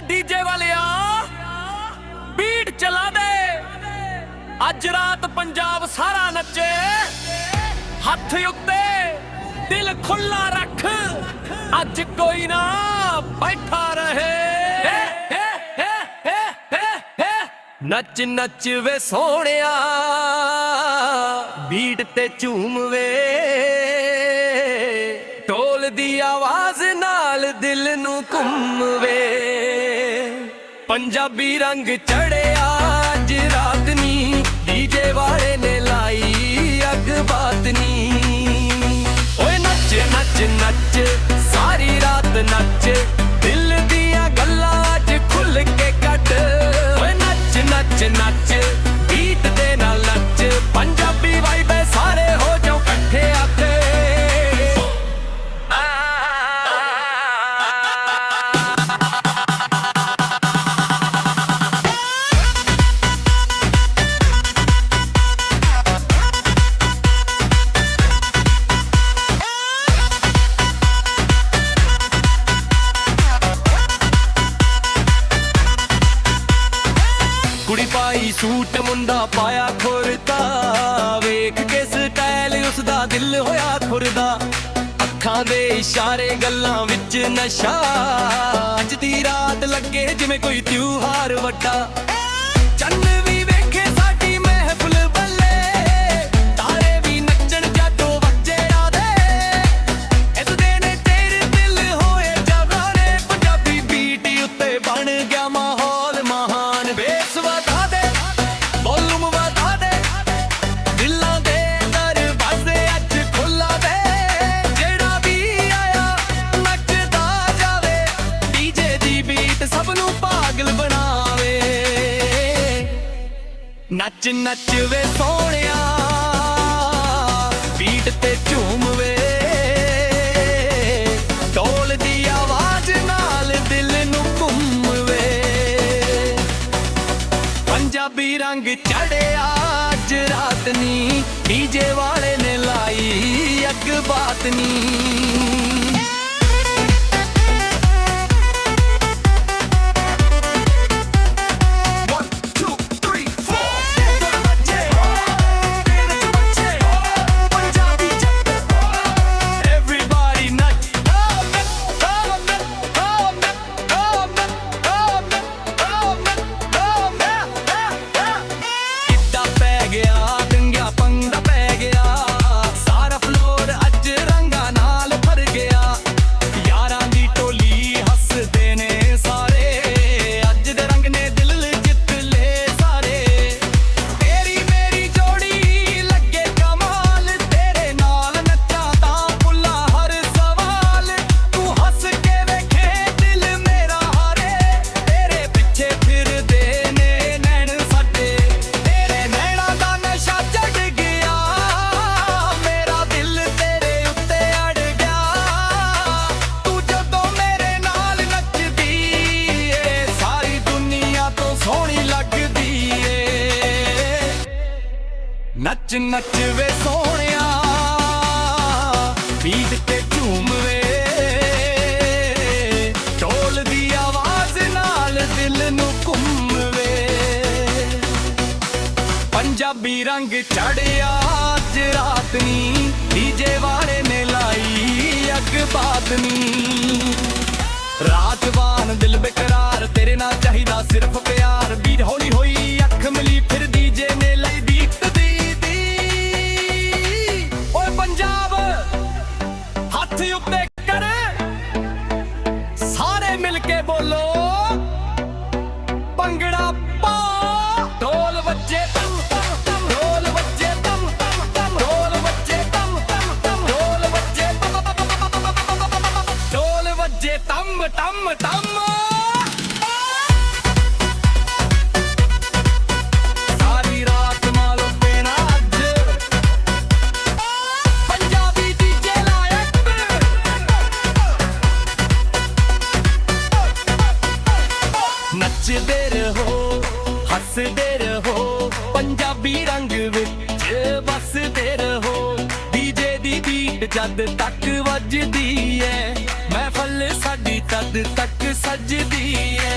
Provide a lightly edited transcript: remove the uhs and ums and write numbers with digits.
DJ Walia beat चला दे, अज रात पंजाब सारा नचे। हथ उत्ते दिल खुला रख, अज कोई ना बैठा रहे। नच नच वे सोहणिया बीट ते झूम वे, ढोल दी आवाज नाल दिल नू घुम वे। पंजाबी रंग चढ़िया अज रात नी, डीजे वाले ने लाई अग बात नी। ओए नच नच नच सारी रात नच, दिल दियां गल्लां अज खुल के कट। ओए नच नच नच बीट दे नाल नच, पंजाबी वाइब सारे हो जाओ कट्ठे आते। कुड़ी पाई सूट मुंडा पाया खुरदा, वेख के स्टाइल उसदा दिल होया खुरदा। अखां दे इशारे गल्लां विच नशा, अज दी रात लगे जिवें कोई त्योहार वड्डा। चन्न भी वेखे साडी महफिल बल्ले, तारे भी नचण जाटो वज्जे राधे। इस दिन तेरे दिल होए जगाने, पंजाबी बीट उत्ते बन गया माहौल महान। बेस वधा दे वॉल्यूम वधा दे, दिलां दे दरवाजे अज खुला दे। जेड़ा भी आया नचदा जावे, डीजे दी बीट सब नू पागल बनावे। नच नच वे सोहणिया बीट ते झूम वे, ढोल दी आवाज नाल दिल नू घुम वे। पंजाबी रंग चढ़िया अज रात नी, डीजे वाले ने लाई अग बात नी। नच नच वे सोहणिया बीट ते झूम वे, ढोल दी आवाज नाल दिल नू घुम वे। पंजाबी रंग चढ़िया अज रात नी, डीजे वाले ने लाई अग बात नी। राजवान दिल बेकरार, तेरे नाल चाहिदा सिर्फ प्यार। बीट हौली होई अख मिली, फिर डीजे ने लाई बीट दी। ओए पंजाब हथ उत्ते कर, सारे मिलके बोलो भंगड़ा पा। ढोल बज्जे तम तम तम, ढोल बज्जे तम तम तम, ढोल बज्जे तम तम तम, ढोल बज्जे तम तम तम, ढोल बज्जे तम तम तम। सारी रात मालो पेना अज, पंजाबी डीजे लायक। नचदे रहो हसदे रहो, पंजाबी रंग विच बसदे रहो। डीजे दी बीट जद तक वजदी है, महफल साडी तद तक सजदी है।